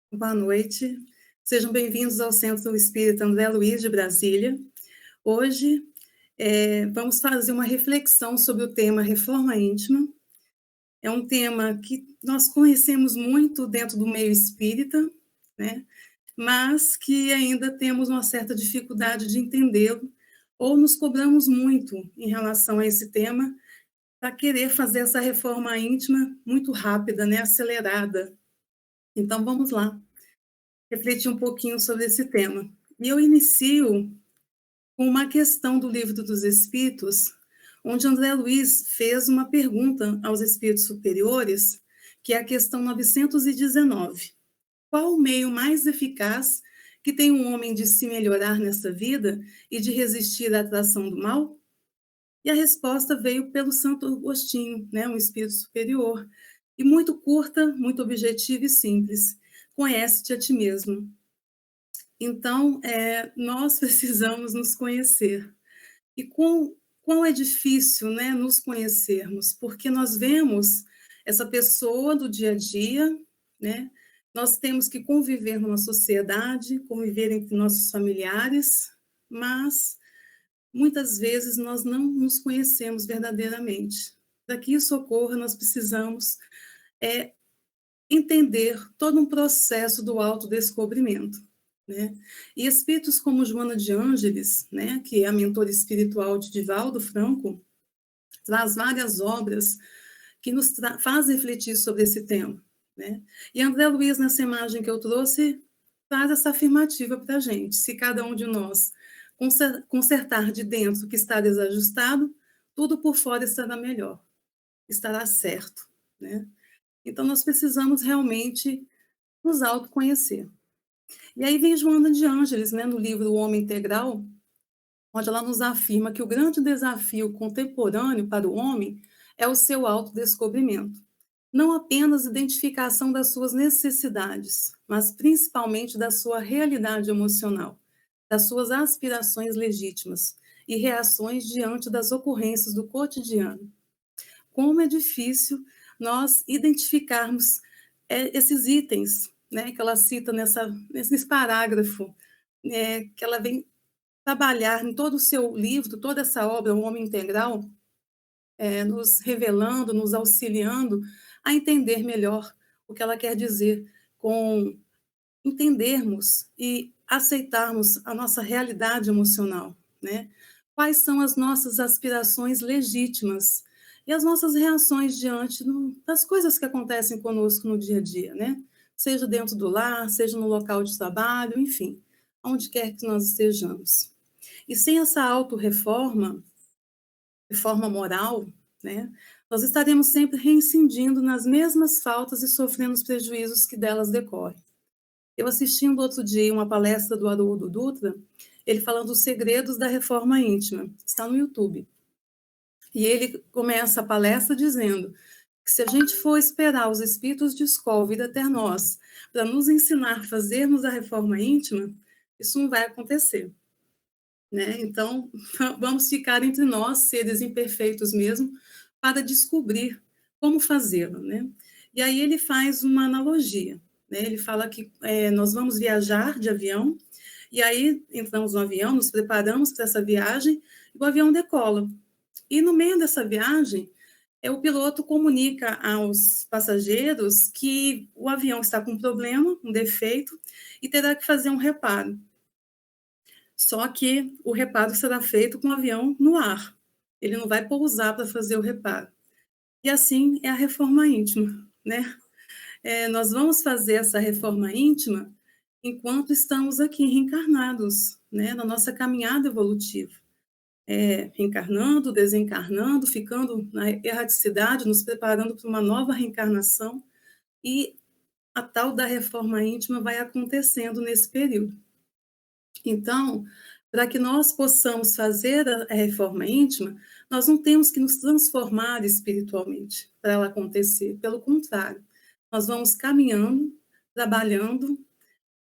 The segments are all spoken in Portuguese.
Boa noite, sejam bem-vindos ao Centro Espírita André Luiz de Brasília. Hoje, vamos fazer uma reflexão sobre o tema reforma íntima. É um tema que nós conhecemos muito dentro do meio espírita, né? Mas que ainda temos uma certa dificuldade de entendê-lo, ou nos cobramos muito em relação a esse tema, para querer fazer essa reforma íntima muito rápida, né? Acelerada. Então, vamos lá refletir um pouquinho sobre esse tema. E eu inicio com uma questão do Livro dos Espíritos, onde André Luiz fez uma pergunta aos espíritos superiores, que é a questão 919. Qual o meio mais eficaz que tem um homem de se melhorar nesta vida e de resistir à atração do mal? E a resposta veio pelo Santo Agostinho, né, um espírito superior, e muito curta, muito objetiva e simples. Conhece-te a ti mesmo. Então, nós precisamos nos conhecer. E quão é difícil, né, nos conhecermos, porque nós vemos essa pessoa do dia a dia, né? Nós temos que conviver numa sociedade, conviver entre nossos familiares, mas muitas vezes nós não nos conhecemos verdadeiramente. Para que isso ocorra, nós precisamos entender todo um processo do autodescobrimento, né? E espíritos como Joana de Ângeles, né, que é a mentora espiritual de Divaldo Franco, traz várias obras que nos faz refletir sobre esse tema, né? E André Luiz, nessa imagem que eu trouxe, traz essa afirmativa para a gente. Se cada um de nós consertar de dentro o que está desajustado, tudo por fora estará melhor, estará certo, né? Então, nós precisamos realmente nos autoconhecer. E aí vem Joana de Ângeles, né, no livro O Homem Integral, onde ela nos afirma que o grande desafio contemporâneo para o homem é o seu autodescobrimento. Não apenas identificação das suas necessidades, mas principalmente da sua realidade emocional, das suas aspirações legítimas e reações diante das ocorrências do cotidiano. Como é difícil nós identificarmos esses itens, né, que ela cita nesse parágrafo, que ela vem trabalhar em todo o seu livro, toda essa obra, O Homem Integral, nos revelando, nos auxiliando a entender melhor o que ela quer dizer com entendermos e aceitarmos a nossa realidade emocional, né? Quais são as nossas aspirações legítimas e as nossas reações diante das coisas que acontecem conosco no dia a dia, né? Seja dentro do lar, seja no local de trabalho, enfim, onde quer que nós estejamos. E sem essa autorreforma, reforma moral, né, nós estaremos sempre reincidindo nas mesmas faltas e sofrendo os prejuízos que delas decorrem. Eu assistindo outro dia uma palestra do Haroldo Dutra, ele falando os segredos da reforma íntima, está no YouTube. E ele começa a palestra dizendo que se a gente for esperar os espíritos de escola vir até nós para nos ensinar a fazermos a reforma íntima, isso não vai acontecer, né? Então, vamos ficar entre nós, seres imperfeitos mesmo, para descobrir como fazê-lo, né? E aí ele faz uma analogia, né? Ele fala que nós vamos viajar de avião, e aí entramos no avião, nos preparamos para essa viagem, e o avião decola. E no meio dessa viagem, o piloto comunica aos passageiros que o avião está com um problema, um defeito, e terá que fazer um reparo. Só que o reparo será feito com o avião no ar. Ele não vai pousar para fazer o reparo. E assim é a reforma íntima, né? Nós vamos fazer essa reforma íntima enquanto estamos aqui reencarnados, né? Na nossa caminhada evolutiva. Reencarnando, desencarnando, ficando na erraticidade, nos preparando para uma nova reencarnação. E a tal da reforma íntima vai acontecendo nesse período. Então, para que nós possamos fazer a reforma íntima, nós não temos que nos transformar espiritualmente para ela acontecer. Pelo contrário, nós vamos caminhando, trabalhando,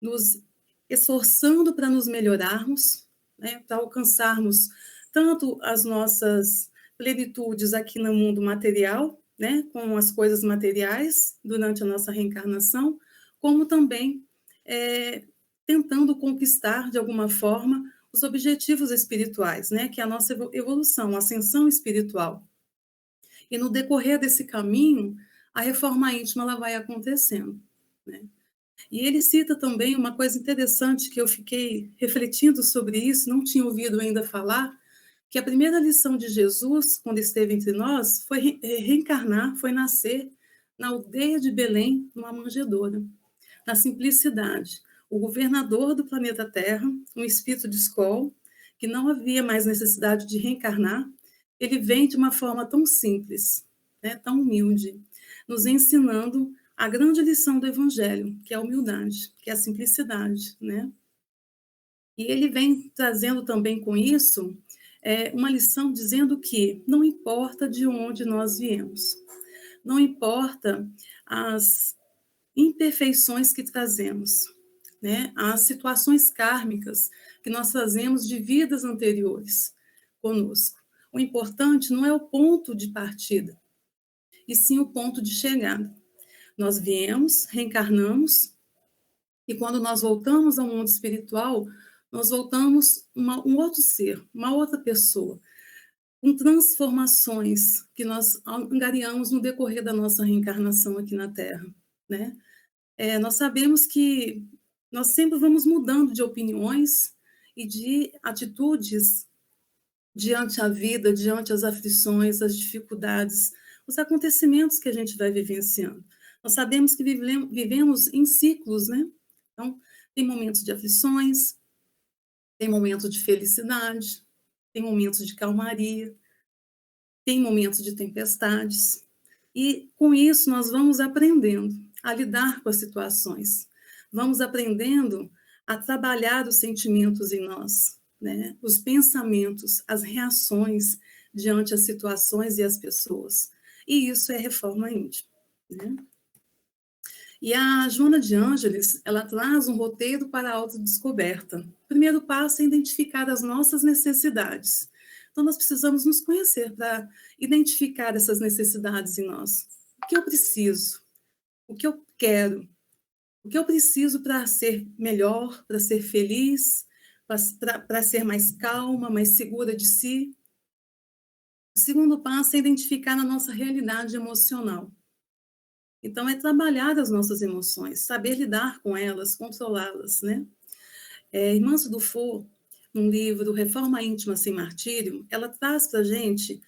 nos esforçando para nos melhorarmos, né, para alcançarmos tanto as nossas plenitudes aqui no mundo material, né, com as coisas materiais durante a nossa reencarnação, como também tentando conquistar, de alguma forma, os objetivos espirituais, né? Que é a nossa evolução, a ascensão espiritual. E no decorrer desse caminho, a reforma íntima ela vai acontecendo, né? E ele cita também uma coisa interessante que eu fiquei refletindo sobre isso, não tinha ouvido ainda falar, que a primeira lição de Jesus, quando esteve entre nós, foi reencarnar, foi nascer na aldeia de Belém, numa manjedoura, na simplicidade. O governador do planeta Terra, um espírito de escola, que não havia mais necessidade de reencarnar, ele vem de uma forma tão simples, né, tão humilde, nos ensinando a grande lição do Evangelho, que é a humildade, que é a simplicidade, né? E ele vem trazendo também com isso uma lição dizendo que não importa de onde nós viemos, não importa as imperfeições que trazemos, né? As situações kármicas que nós trazemos de vidas anteriores conosco. O importante não é o ponto de partida, e sim o ponto de chegada. Nós viemos, reencarnamos, e quando nós voltamos ao mundo espiritual, nós voltamos um outro ser, uma outra pessoa, com transformações que nós angariamos no decorrer da nossa reencarnação aqui na Terra, né? Nós sabemos que nós sempre vamos mudando de opiniões e de atitudes diante a vida, diante as aflições, as dificuldades, os acontecimentos que a gente vai vivenciando. Nós sabemos que vivemos em ciclos, né? Então, tem momentos de aflições, tem momentos de felicidade, tem momentos de calmaria, tem momentos de tempestades. E com isso nós vamos aprendendo a lidar com as situações. Vamos aprendendo a trabalhar os sentimentos em nós, né? Os pensamentos, as reações diante as situações e as pessoas. E isso é reforma íntima, né? E a Joana de Ângeles, ela traz um roteiro para a autodescoberta. O primeiro passo é identificar as nossas necessidades. Então, nós precisamos nos conhecer para identificar essas necessidades em nós. O que eu preciso? O que eu quero? O que eu preciso para ser melhor, para ser feliz, para ser mais calma, mais segura de si? O segundo passo é identificar a nossa realidade emocional. Então, é trabalhar as nossas emoções, saber lidar com elas, controlá-las, né? Irmã Dufour, num livro Reforma Íntima Sem Martírio, ela traz para a gente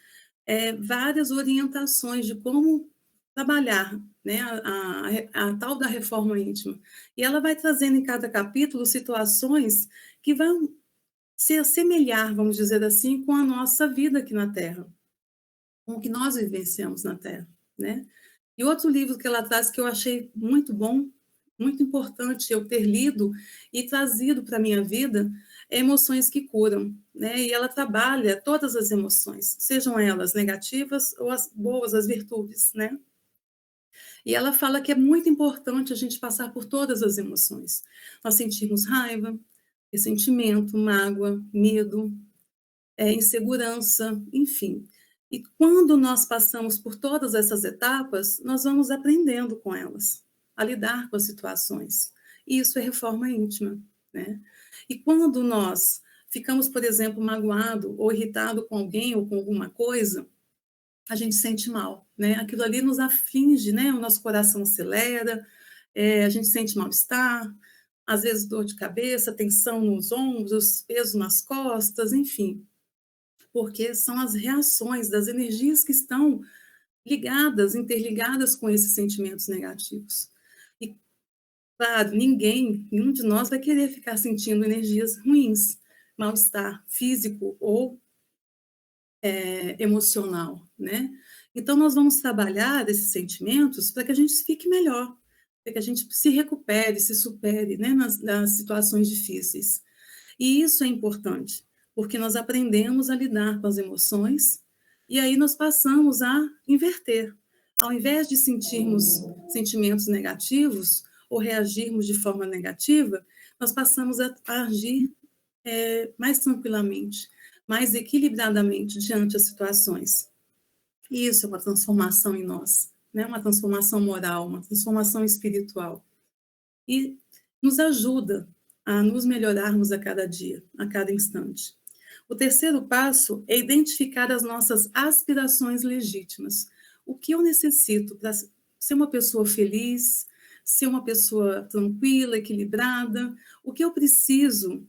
várias orientações de como trabalhar, né, a tal da reforma íntima. E ela vai trazendo em cada capítulo situações que vão se assemelhar, vamos dizer assim, com a nossa vida aqui na Terra, com o que nós vivenciamos na Terra, né? E outro livro que ela traz que eu achei muito bom, muito importante eu ter lido e trazido para a minha vida é Emoções que Curam, né? E ela trabalha todas as emoções, sejam elas negativas ou as boas, as virtudes, né? E ela fala que é muito importante a gente passar por todas as emoções. Nós sentimos raiva, ressentimento, mágoa, medo, insegurança, enfim. E quando nós passamos por todas essas etapas, nós vamos aprendendo com elas, a lidar com as situações. E isso é reforma íntima, né? E quando nós ficamos, por exemplo, magoado ou irritado com alguém ou com alguma coisa, a gente sente mal, né? Aquilo ali nos aflige, né? O nosso coração acelera, a gente sente mal-estar, às vezes dor de cabeça, tensão nos ombros, peso nas costas, enfim, porque são as reações das energias que estão ligadas, interligadas com esses sentimentos negativos. E, claro, nenhum de nós vai querer ficar sentindo energias ruins, mal-estar físico ou emocional, né? Então, nós vamos trabalhar esses sentimentos para que a gente fique melhor, para que a gente se recupere, se supere, né, nas situações difíceis. E isso é importante, porque nós aprendemos a lidar com as emoções e aí nós passamos a inverter. Ao invés de sentirmos sentimentos negativos ou reagirmos de forma negativa, nós passamos a agir mais tranquilamente, mais equilibradamente diante das situações. E isso é uma transformação em nós, né? Uma transformação moral, uma transformação espiritual. E nos ajuda a nos melhorarmos a cada dia, a cada instante. O terceiro passo é identificar as nossas aspirações legítimas. O que eu necessito para ser uma pessoa feliz, ser uma pessoa tranquila, equilibrada? O que eu preciso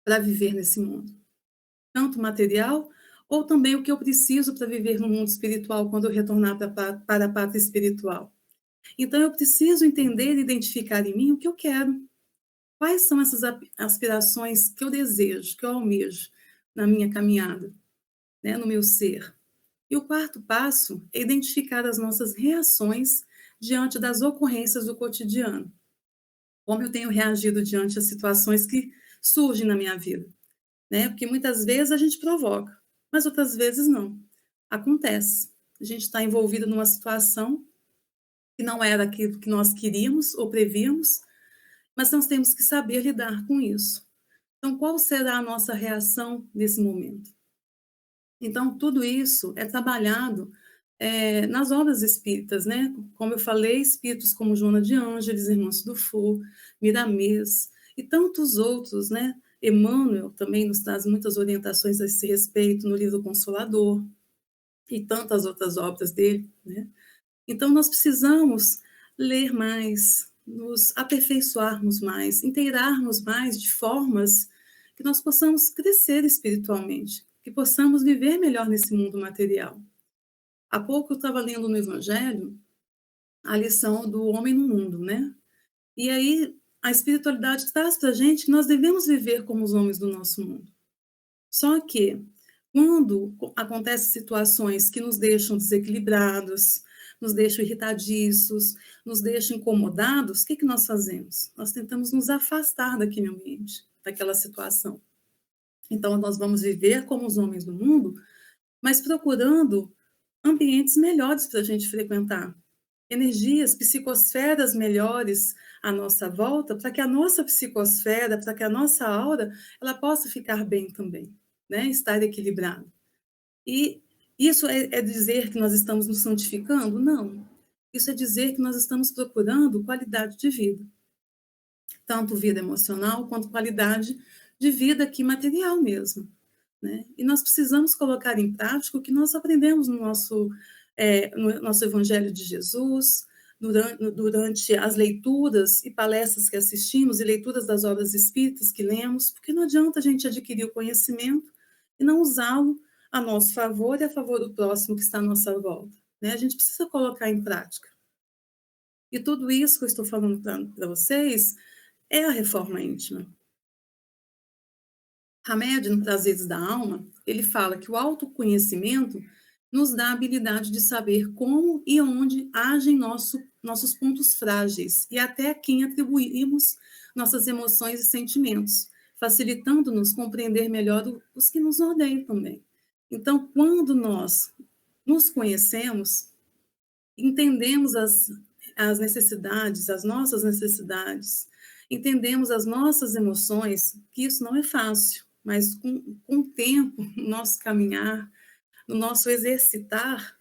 para viver nesse mundo? Tanto material, ou também o que eu preciso para viver no mundo espiritual quando eu retornar para a pátria espiritual. Então, eu preciso entender e identificar em mim o que eu quero. Quais são essas aspirações que eu desejo, que eu almejo na minha caminhada, né, no meu ser? E o quarto passo é identificar as nossas reações diante das ocorrências do cotidiano. Como eu tenho reagido diante das situações que surgem na minha vida, né? Porque muitas vezes a gente provoca, mas outras vezes não. Acontece. A gente está envolvido numa situação que não era aquilo que nós queríamos ou prevíamos, mas nós temos que saber lidar com isso. Então, qual será a nossa reação nesse momento? Então, tudo isso é trabalhado nas obras espíritas, né? Como eu falei, espíritos como Joana de Ângeles, Irmãos do Fogo, Miramês e tantos outros, né? Emmanuel também nos traz muitas orientações a esse respeito no livro Consolador e tantas outras obras dele, né? Então, nós precisamos ler mais, nos aperfeiçoarmos mais, inteirarmos mais de formas que nós possamos crescer espiritualmente, que possamos viver melhor nesse mundo material. Há pouco eu estava lendo no Evangelho a lição do homem no mundo, né? E aí a espiritualidade traz para a gente que nós devemos viver como os homens do nosso mundo. Só que, quando acontecem situações que nos deixam desequilibrados, nos deixam irritadiços, nos deixam incomodados, o que nós fazemos? Nós tentamos nos afastar daquele ambiente, daquela situação. Então, nós vamos viver como os homens do mundo, mas procurando ambientes melhores para a gente frequentar, energias, psicosferas melhores à nossa volta, para que a nossa psicosfera, para que a nossa aura, ela possa ficar bem também, né? Estar equilibrada. E isso é dizer que nós estamos nos santificando? Não. Isso é dizer que nós estamos procurando qualidade de vida, tanto vida emocional quanto qualidade de vida aqui material mesmo, né? E nós precisamos colocar em prática o que nós aprendemos no nosso Evangelho de Jesus, durante as leituras e palestras que assistimos e leituras das obras espíritas que lemos, porque não adianta a gente adquirir o conhecimento e não usá-lo a nosso favor e a favor do próximo que está à nossa volta, né? A gente precisa colocar em prática. E tudo isso que eu estou falando para vocês é a reforma íntima. Hamed, no Prazeres da Alma, ele fala que o autoconhecimento nos dá a habilidade de saber como e onde agem nossos pontos frágeis e até a quem atribuímos nossas emoções e sentimentos, facilitando-nos compreender melhor os que nos rodeiam também. Então, quando nós nos conhecemos, entendemos as necessidades, as nossas necessidades, entendemos as nossas emoções, que isso não é fácil, mas com o tempo, no nosso caminhar, no nosso exercitar,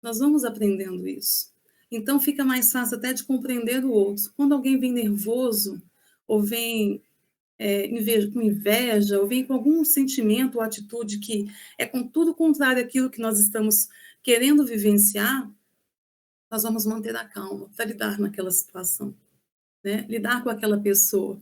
nós vamos aprendendo isso. Então fica mais fácil até de compreender o outro. Quando alguém vem nervoso, ou vem com inveja, ou vem com algum sentimento ou atitude que é com tudo contrário àquilo que nós estamos querendo vivenciar, nós vamos manter a calma para lidar naquela situação, né? Lidar com aquela pessoa,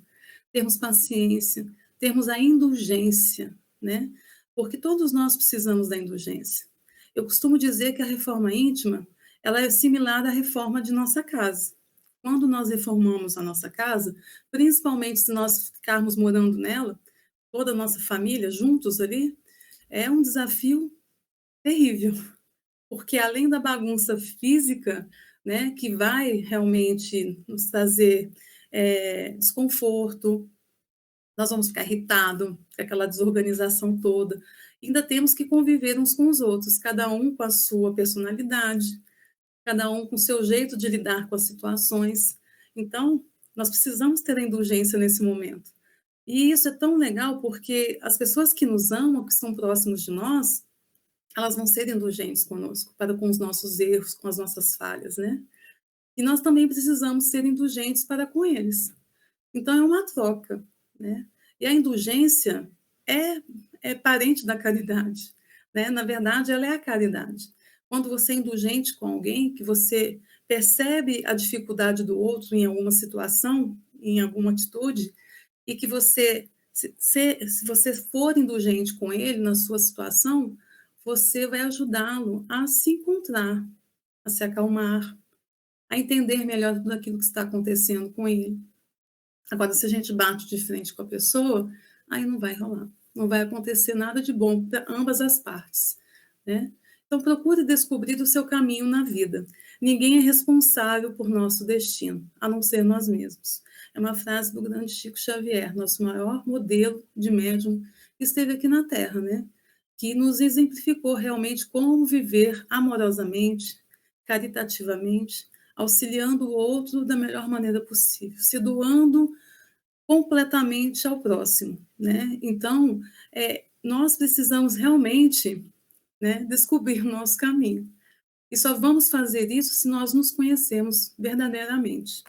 termos paciência, termos a indulgência, né? Porque todos nós precisamos da indulgência. Eu costumo dizer que a reforma íntima, ela é similar à reforma de nossa casa. Quando nós reformamos a nossa casa, principalmente se nós ficarmos morando nela, toda a nossa família juntos ali, é um desafio terrível, porque além da bagunça física, né, que vai realmente nos trazer desconforto, nós vamos ficar irritado, aquela desorganização toda. Ainda temos que conviver uns com os outros, cada um com a sua personalidade, cada um com o seu jeito de lidar com as situações. Então, nós precisamos ter a indulgência nesse momento. E isso é tão legal porque as pessoas que nos amam, que estão próximos de nós, elas vão ser indulgentes conosco, para com os nossos erros, com as nossas falhas, né? E nós também precisamos ser indulgentes para com eles. Então, é uma troca, né? E a indulgência é, é parente da caridade, né? Na verdade, ela é a caridade. Quando você é indulgente com alguém, que você percebe a dificuldade do outro em alguma situação, em alguma atitude, e que você, se você for indulgente com ele na sua situação, você vai ajudá-lo a se encontrar, a se acalmar, a entender melhor tudo aquilo que está acontecendo com ele. Agora, se a gente bate de frente com a pessoa, aí não vai rolar. Não vai acontecer nada de bom para ambas as partes, né? Então, procure descobrir o seu caminho na vida. Ninguém é responsável por nosso destino, a não ser nós mesmos. É uma frase do grande Chico Xavier, nosso maior modelo de médium que esteve aqui na Terra, né? Que nos exemplificou realmente como viver amorosamente, caritativamente, auxiliando o outro da melhor maneira possível, se doando completamente ao próximo, né? Então, nós precisamos realmente, né, descobrir o nosso caminho. E só vamos fazer isso se nós nos conhecemos verdadeiramente.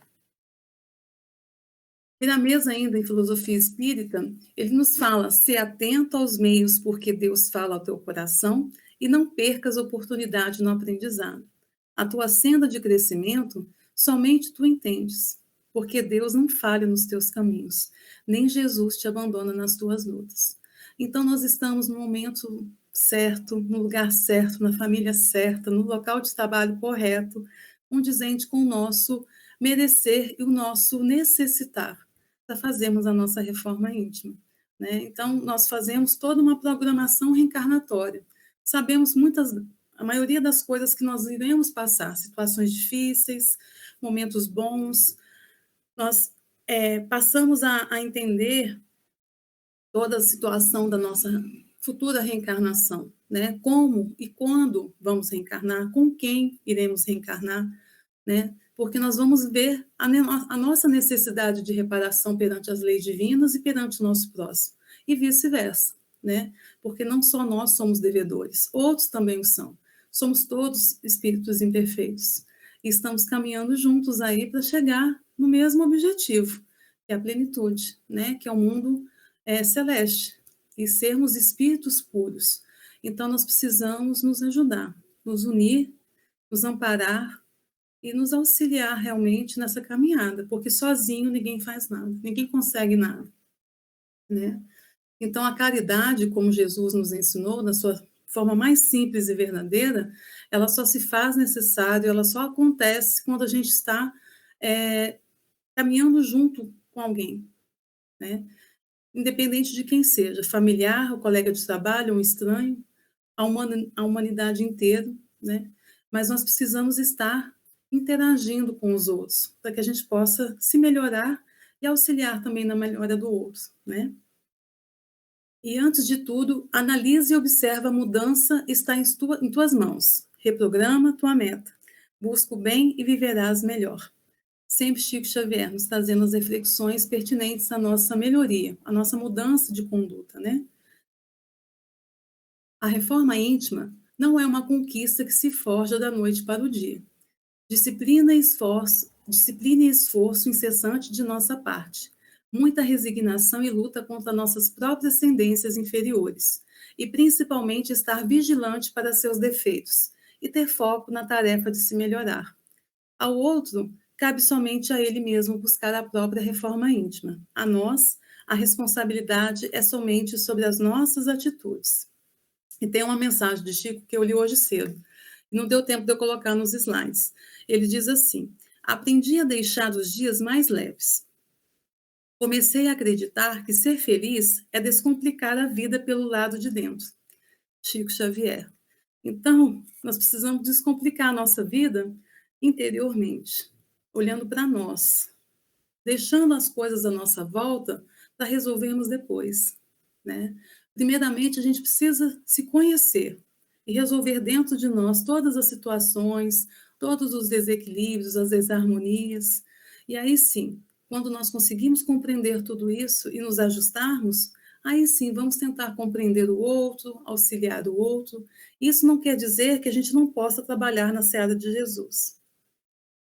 Miramês, ainda em filosofia espírita, ele nos fala: se atento aos meios, porque Deus fala ao teu coração, e não percas oportunidade no aprendizado. A tua senda de crescimento, somente tu entendes, porque Deus não falha nos teus caminhos, nem Jesus te abandona nas tuas lutas. Então, nós estamos no momento certo, no lugar certo, na família certa, no local de trabalho correto, condizente com o nosso merecer e o nosso necessitar para fazermos a nossa reforma íntima, né? Então, nós fazemos toda uma programação reencarnatória. Sabemos a maioria das coisas que nós iremos passar, situações difíceis, momentos bons, nós passamos a entender toda a situação da nossa futura reencarnação, né? Como e quando vamos reencarnar, com quem iremos reencarnar, né? Porque nós vamos ver a nossa necessidade de reparação perante as leis divinas e perante o nosso próximo, e vice-versa, né? Porque não só nós somos devedores, outros também o são. Somos todos espíritos imperfeitos e estamos caminhando juntos aí para chegar no mesmo objetivo, que é a plenitude, né? Que é o mundo celeste, e sermos espíritos puros. Então, nós precisamos nos ajudar, nos unir, nos amparar e nos auxiliar realmente nessa caminhada, porque sozinho ninguém faz nada, ninguém consegue nada, né? Então, a caridade, como Jesus nos ensinou, na sua forma mais simples e verdadeira, ela só se faz necessário, ela só acontece quando a gente está caminhando junto com alguém, né? Independente de quem seja, familiar, o colega de trabalho, um estranho, a humanidade inteira, né? Mas nós precisamos estar interagindo com os outros, para que a gente possa se melhorar e auxiliar também na melhora do outro, né? E antes de tudo, analise e observa a mudança está em tuas mãos. Reprograma tua meta. Busca o bem e viverás melhor. Sempre Chico Xavier nos trazendo as reflexões pertinentes à nossa melhoria, à nossa mudança de conduta, né? A reforma íntima não é uma conquista que se forja da noite para o dia. Disciplina e esforço incessante de nossa parte, muita resignação e luta contra nossas próprias tendências inferiores, e principalmente estar vigilante para seus defeitos e ter foco na tarefa de se melhorar. Ao outro, cabe somente a ele mesmo buscar a própria reforma íntima. A nós, a responsabilidade é somente sobre as nossas atitudes. E tem uma mensagem de Chico que eu li hoje cedo. Não deu tempo de eu colocar nos slides. Ele diz assim: aprendi a deixar os dias mais leves. Comecei a acreditar que ser feliz é descomplicar a vida pelo lado de dentro. Chico Xavier. Então, nós precisamos descomplicar a nossa vida interiormente, olhando para nós, deixando as coisas à nossa volta para resolvermos depois, né? Primeiramente, a gente precisa se conhecer e resolver dentro de nós todas as situações, todos os desequilíbrios, as desarmonias. E aí sim, quando nós conseguimos compreender tudo isso e nos ajustarmos, aí sim vamos tentar compreender o outro, auxiliar o outro. Isso não quer dizer que a gente não possa trabalhar na seara de Jesus.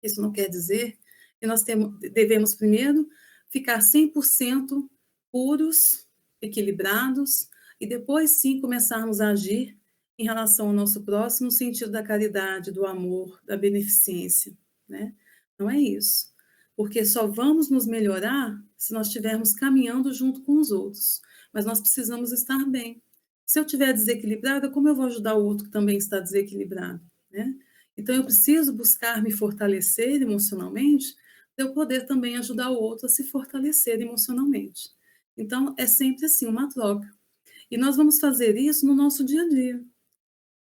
Isso não quer dizer que nós devemos primeiro ficar 100% puros, equilibrados, e depois sim começarmos a agir em relação ao nosso próximo, no sentido da caridade, do amor, da beneficência, né? Não é isso. Porque só vamos nos melhorar se nós estivermos caminhando junto com os outros. Mas nós precisamos estar bem. Se eu estiver desequilibrada, como eu vou ajudar o outro que também está desequilibrado, né? Então, eu preciso buscar me fortalecer emocionalmente para eu poder também ajudar o outro a se fortalecer emocionalmente. Então, é sempre assim, uma troca. E nós vamos fazer isso no nosso dia a dia.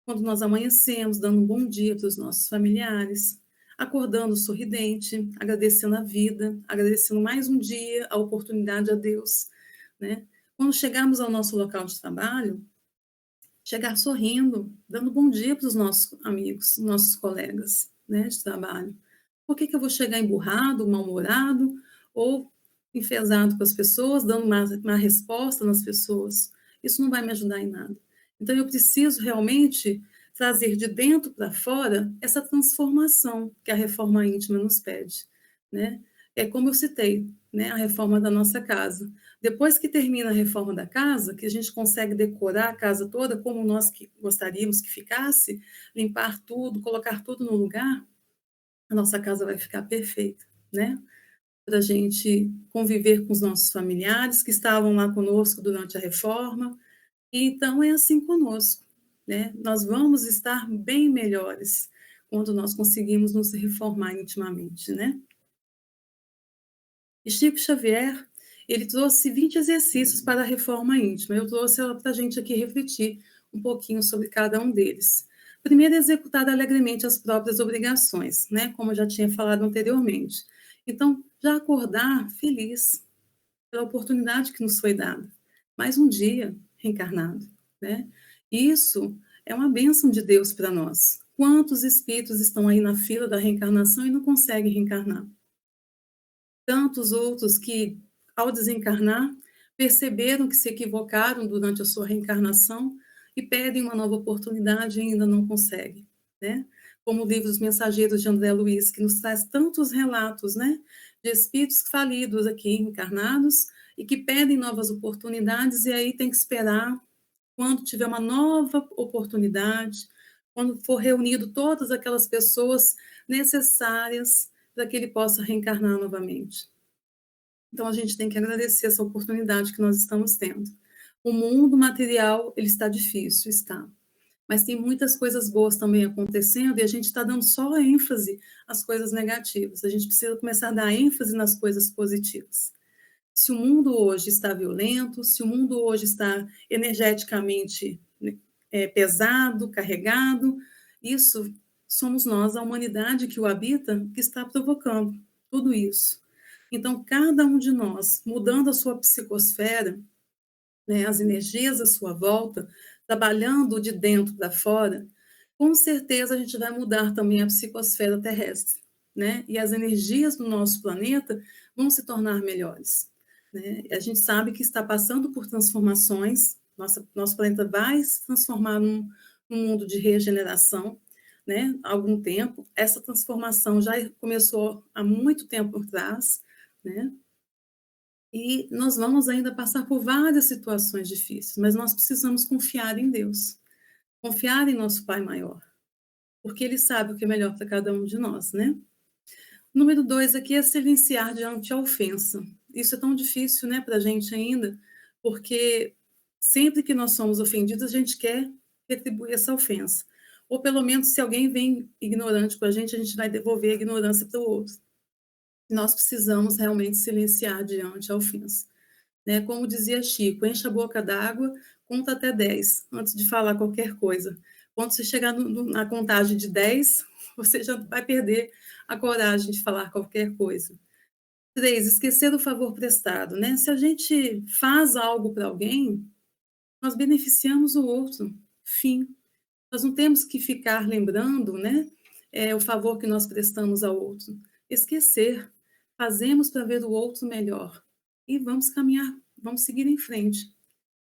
Quando nós amanhecemos, dando um bom dia para os nossos familiares, acordando sorridente, agradecendo a vida, agradecendo mais um dia, a oportunidade a Deus, né? Quando chegarmos ao nosso local de trabalho, chegar sorrindo, dando bom dia para os nossos amigos, nossos colegas, né, de trabalho. Por que eu vou chegar emburrado, mal-humorado ou enfesado com as pessoas, dando uma resposta nas pessoas? Isso não vai me ajudar em nada. Então, eu preciso realmente trazer de dentro para fora essa transformação que a reforma íntima nos pede, né? É como eu citei, né, a reforma da nossa casa. Depois que termina a reforma da casa, que a gente consegue decorar a casa toda como nós que gostaríamos que ficasse, limpar tudo, colocar tudo no lugar, a nossa casa vai ficar perfeita, né? Para a gente conviver com os nossos familiares que estavam lá conosco durante a reforma. E então é assim conosco, né? Nós vamos estar bem melhores quando nós conseguimos nos reformar intimamente, né? E Chico Xavier, ele trouxe 20 exercícios para a reforma íntima. Eu trouxe ela para a gente aqui refletir um pouquinho sobre cada um deles. Primeiro, executar alegremente as próprias obrigações, né? Como eu já tinha falado anteriormente. Então, já acordar feliz pela oportunidade que nos foi dada. Mais um dia reencarnado, né? Isso é uma bênção de Deus para nós. Quantos espíritos estão aí na fila da reencarnação e não conseguem reencarnar? Tantos outros que, ao desencarnar, perceberam que se equivocaram durante a sua reencarnação e pedem uma nova oportunidade e ainda não conseguem, né? Como o livro Os Mensageiros de André Luiz, que nos traz tantos relatos, né, de espíritos falidos aqui, encarnados, e que pedem novas oportunidades e aí tem que esperar quando tiver uma nova oportunidade, quando for reunido todas aquelas pessoas necessárias para que ele possa reencarnar novamente. Então a gente tem que agradecer essa oportunidade que nós estamos tendo. O mundo material, ele está difícil, está. Mas tem muitas coisas boas também acontecendo e a gente está dando só ênfase às coisas negativas. A gente precisa começar a dar ênfase nas coisas positivas. Se o mundo hoje está violento, se o mundo hoje está energeticamente pesado, carregado, isso somos nós, a humanidade que o habita, que está provocando tudo isso. Então, cada um de nós, mudando a sua psicosfera, né, as energias à sua volta, trabalhando de dentro para fora, com certeza a gente vai mudar também a psicosfera terrestre, né? E as energias do nosso planeta vão se tornar melhores, né? A gente sabe que está passando por transformações, nosso planeta vai se transformar num mundo de regeneração, né? Há algum tempo, essa transformação já começou há muito tempo atrás, né? E nós vamos ainda passar por várias situações difíceis, mas nós precisamos confiar em Deus, confiar em nosso Pai maior, porque Ele sabe o que é melhor para cada um de nós, né? Número 2 aqui é silenciar diante a ofensa. Isso é tão difícil, né, para a gente ainda, porque sempre que nós somos ofendidos, a gente quer retribuir essa ofensa. Ou pelo menos, se alguém vem ignorante com a gente vai devolver a ignorância para o outro. Nós precisamos realmente silenciar diante a ofensa, né? Como dizia Chico, enche a boca d'água, conta até 10 antes de falar qualquer coisa. Quando você chegar na contagem de 10, você já vai perder a coragem de falar qualquer coisa. 3, esquecer o favor prestado, né? Se a gente faz algo para alguém, nós beneficiamos o outro. Fim. Nós não temos que ficar lembrando, né, o favor que nós prestamos ao outro. Esquecer. Fazemos para ver o outro melhor. E vamos caminhar, vamos seguir em frente.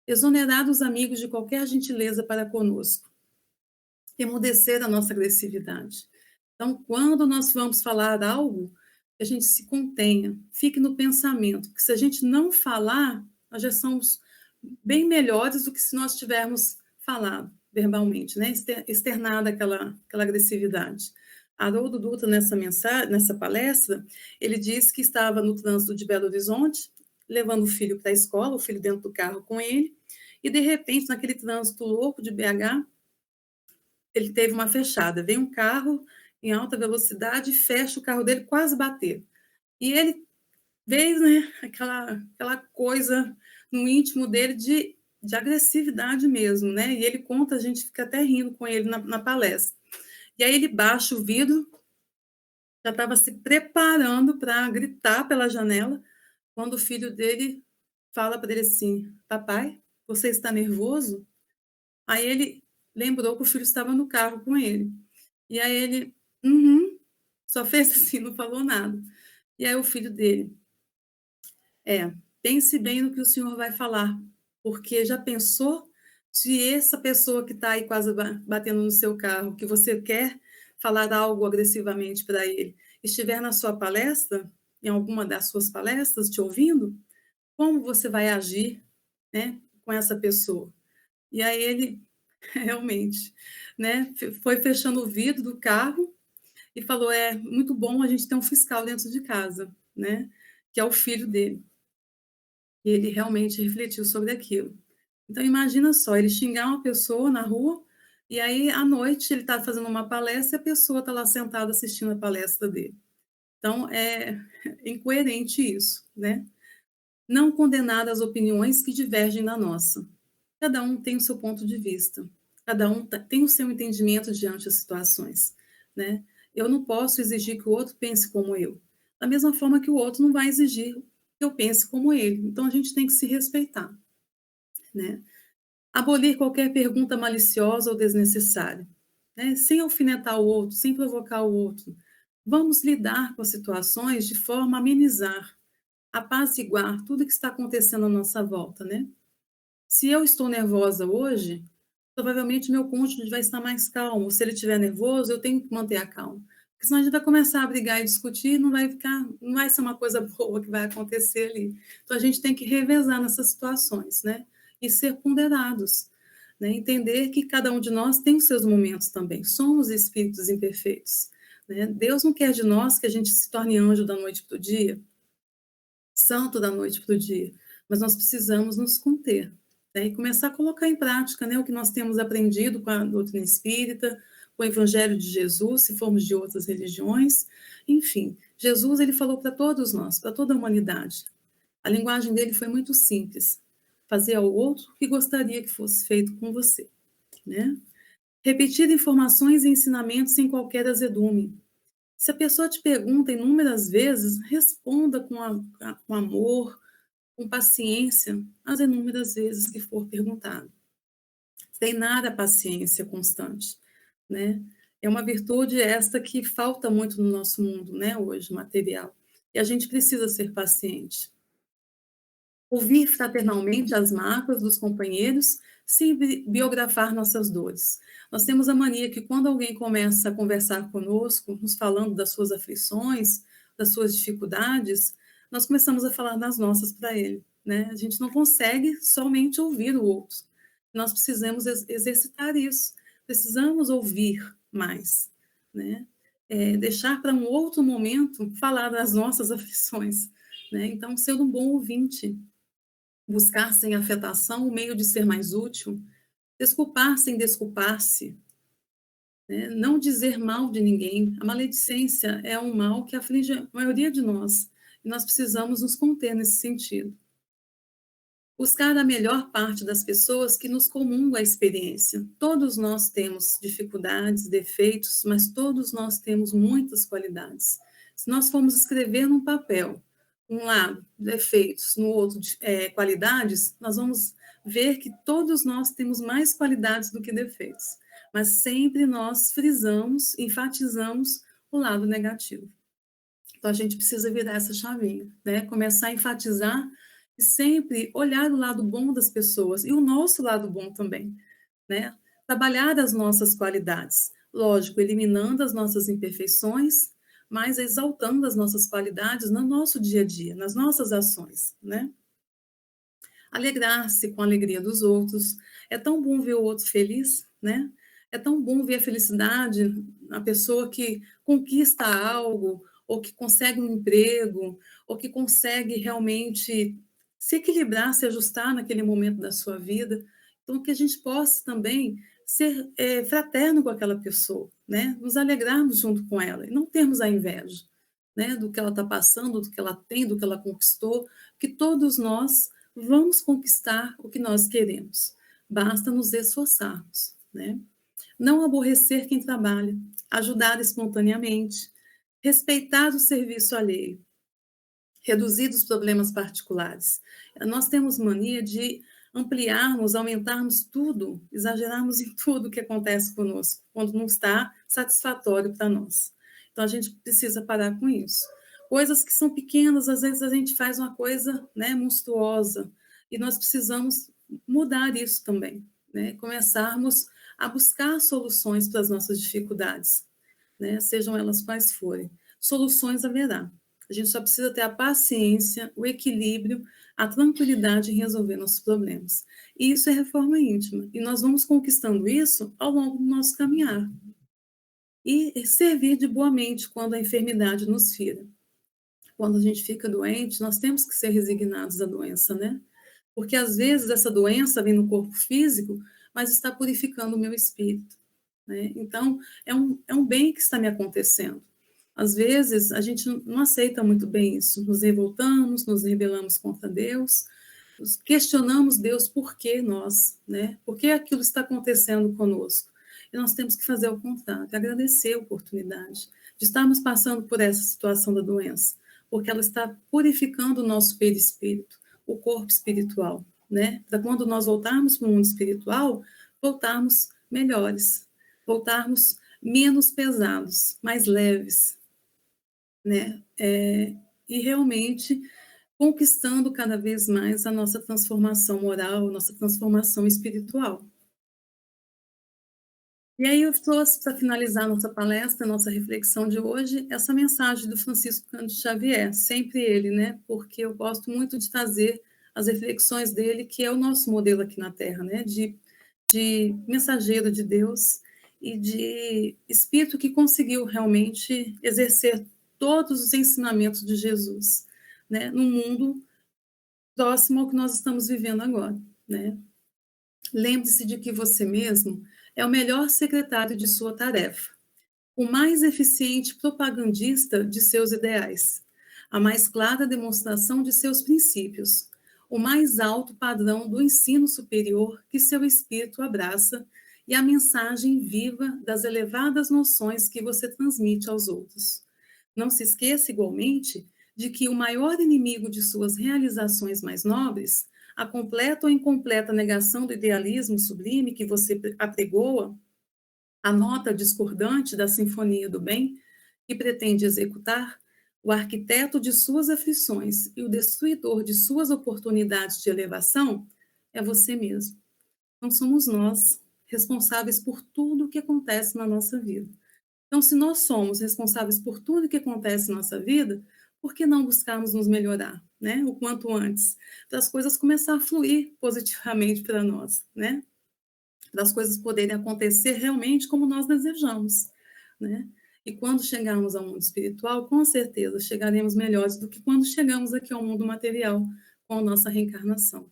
Exonerar os amigos de qualquer gentileza para conosco. Emudecer a nossa agressividade. Então, quando nós vamos falar algo, que a gente se contenha, fique no pensamento, porque se a gente não falar, nós já somos bem melhores do que se nós tivermos falado verbalmente, né? Externada aquela agressividade. Haroldo Dutra, nessa palestra, ele disse que estava no trânsito de Belo Horizonte, levando o filho para a escola, o filho dentro do carro com ele, e de repente, naquele trânsito louco de BH, ele teve uma fechada. Vem um carro em alta velocidade, fecha o carro dele, quase bater. E ele veio, né, aquela coisa no íntimo dele de agressividade mesmo, né? E ele conta, a gente fica até rindo com ele na palestra. E aí ele baixa o vidro, já estava se preparando para gritar pela janela, quando o filho dele fala para ele assim: Papai, você está nervoso? Aí ele lembrou que o filho estava no carro com ele. E aí ele, uhum, só fez assim, não falou nada. E aí o filho dele, pense bem no que o senhor vai falar, porque já pensou se essa pessoa que está aí quase batendo no seu carro, que você quer falar algo agressivamente para ele, estiver na sua palestra, em alguma das suas palestras, te ouvindo, como você vai agir, né, com essa pessoa? E aí ele, realmente, né, foi fechando o vidro do carro e falou: é muito bom a gente ter um fiscal dentro de casa, né, que é o filho dele. E ele realmente refletiu sobre aquilo. Então, imagina só, ele xingar uma pessoa na rua, e aí, à noite, ele está fazendo uma palestra e a pessoa está lá sentada assistindo a palestra dele. Então, é incoerente isso, né? Não condenar as opiniões que divergem da nossa. Cada um tem o seu ponto de vista, cada um tem o seu entendimento diante das situações, né? Eu não posso exigir que o outro pense como eu, da mesma forma que o outro não vai exigir que eu pense como ele. Então, a gente tem que se respeitar, né? Abolir qualquer pergunta maliciosa ou desnecessária, né? Sem alfinetar o outro, sem provocar o outro. Vamos lidar com as situações de forma a amenizar, apaziguar tudo que está acontecendo à nossa volta, né? Se eu estou nervosa hoje, provavelmente meu cônjuge vai estar mais calmo. Se ele estiver nervoso, eu tenho que manter a calma. Porque senão a gente vai começar a brigar e discutir, não vai ser uma coisa boa que vai acontecer ali. Então a gente tem que revezar nessas situações, né? E ser ponderados, né? Entender que cada um de nós tem os seus momentos também. Somos espíritos imperfeitos, né? Deus não quer de nós que a gente se torne anjo da noite para o dia, santo da noite para o dia, mas nós precisamos nos conter, né, e começar a colocar em prática, né, o que nós temos aprendido com a doutrina espírita, com o Evangelho de Jesus, se formos de outras religiões, enfim, Jesus ele falou para todos nós, para toda a humanidade. A linguagem dele foi muito simples: fazer ao outro o que gostaria que fosse feito com você, né? Repetir informações e ensinamentos sem qualquer azedume. Se a pessoa te pergunta inúmeras vezes, responda com amor, com paciência, as inúmeras vezes que for perguntado. Treinar a paciência constante, né? É uma virtude esta que falta muito no nosso mundo, né, hoje, material. E a gente precisa ser paciente. Ouvir fraternalmente as mágoas dos companheiros, sem biografar nossas dores. Nós temos a mania que quando alguém começa a conversar conosco, nos falando das suas aflições, das suas dificuldades, nós começamos a falar das nossas para ele, né? A gente não consegue somente ouvir o outro. Nós precisamos exercitar isso. Precisamos ouvir mais, né? Deixar para um outro momento falar das nossas aflições, né? Então, ser um bom ouvinte, buscar sem afetação o meio de ser mais útil, desculpar sem desculpar-se, né? Não dizer mal de ninguém. A maledicência é um mal que aflige a maioria de nós, e nós precisamos nos conter nesse sentido. Buscar a melhor parte das pessoas que nos comungam a experiência. Todos nós temos dificuldades, defeitos, mas todos nós temos muitas qualidades. Se nós formos escrever num papel, um lado defeitos, no outro qualidades, nós vamos ver que todos nós temos mais qualidades do que defeitos, mas sempre nós frisamos, enfatizamos o lado negativo. Então, a gente precisa virar essa chavinha, né? Começar a enfatizar e sempre olhar o lado bom das pessoas e o nosso lado bom também, né? Trabalhar as nossas qualidades, lógico, eliminando as nossas imperfeições, mas exaltando as nossas qualidades no nosso dia a dia, nas nossas ações, né? Alegrar-se com a alegria dos outros. É tão bom ver o outro feliz, né? É tão bom ver a felicidade na pessoa que conquista algo, ou que consegue um emprego, ou que consegue realmente se equilibrar, se ajustar naquele momento da sua vida. Então, que a gente possa também ser fraterno com aquela pessoa, né? Nos alegrarmos junto com ela e não termos a inveja, né? Do que ela está passando, do que ela tem, do que ela conquistou, que todos nós vamos conquistar o que nós queremos. Basta nos esforçarmos, né? Não aborrecer quem trabalha, ajudar espontaneamente, respeitar o serviço alheio, reduzir os problemas particulares. Nós temos mania de ampliarmos, aumentarmos tudo, exagerarmos em tudo que acontece conosco, quando não está satisfatório para nós. Então, a gente precisa parar com isso. Coisas que são pequenas, às vezes a gente faz uma coisa, né, monstruosa, e nós precisamos mudar isso também, né? Começarmos a buscar soluções para as nossas dificuldades, né? Sejam elas quais forem. Soluções haverá. A gente só precisa ter a paciência, o equilíbrio, a tranquilidade em resolver nossos problemas. E isso é reforma íntima. E nós vamos conquistando isso ao longo do nosso caminhar. E servir de boa mente quando a enfermidade nos fira. Quando a gente fica doente, nós temos que ser resignados à doença, né? Porque às vezes essa doença vem no corpo físico, mas está purificando o meu espírito, né? Então, é um bem que está me acontecendo. Às vezes, a gente não aceita muito bem isso. Nos revoltamos, nos rebelamos contra Deus, questionamos Deus por que nós, né? Por que aquilo está acontecendo conosco? E nós temos que fazer o contrário, agradecer a oportunidade de estarmos passando por essa situação da doença, porque ela está purificando o nosso perispírito, o corpo espiritual, né? Para quando nós voltarmos para o mundo espiritual, voltarmos melhores, voltarmos menos pesados, mais leves, né? E realmente conquistando cada vez mais a nossa transformação moral, a nossa transformação espiritual. E aí eu trouxe para finalizar nossa palestra, nossa reflexão de hoje, essa mensagem do Francisco Cândido Xavier, sempre ele, né? Porque eu gosto muito de trazer as reflexões dele, que é o nosso modelo aqui na Terra, né? De mensageiro de Deus e de espírito que conseguiu realmente exercer todos os ensinamentos de Jesus, né? No mundo próximo ao que nós estamos vivendo agora, né? Lembre-se de que você mesmo é o melhor secretário de sua tarefa, o mais eficiente propagandista de seus ideais, a mais clara demonstração de seus princípios, o mais alto padrão do ensino superior que seu espírito abraça e a mensagem viva das elevadas noções que você transmite aos outros. Não se esqueça, igualmente, de que o maior inimigo de suas realizações mais nobres, a completa ou incompleta negação do idealismo sublime que você apregoa, a nota discordante da sinfonia do bem que pretende executar, o arquiteto de suas aflições e o destruidor de suas oportunidades de elevação é você mesmo. Não somos nós responsáveis por tudo o que acontece na nossa vida. Então, se nós somos responsáveis por tudo que acontece na nossa vida, por que não buscarmos nos melhorar, né? O quanto antes, para as coisas começar a fluir positivamente para nós, né? Para as coisas poderem acontecer realmente como nós desejamos, né? E quando chegarmos ao mundo espiritual, com certeza chegaremos melhores do que quando chegamos aqui ao mundo material com a nossa reencarnação,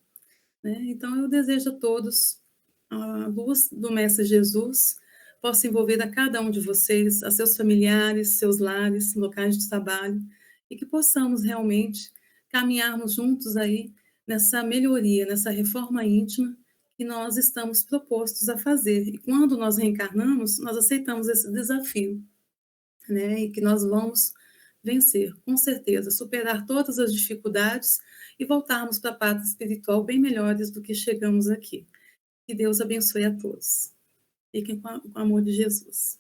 né? Então, eu desejo a todos a luz do Mestre Jesus possa envolver a cada um de vocês, a seus familiares, seus lares, locais de trabalho, e que possamos realmente caminharmos juntos aí nessa melhoria, nessa reforma íntima que nós estamos propostos a fazer. E quando nós reencarnamos, nós aceitamos esse desafio, né? E que nós vamos vencer, com certeza, superar todas as dificuldades e voltarmos para a pátria espiritual bem melhores do que chegamos aqui. Que Deus abençoe a todos. Fiquem com o amor de Jesus.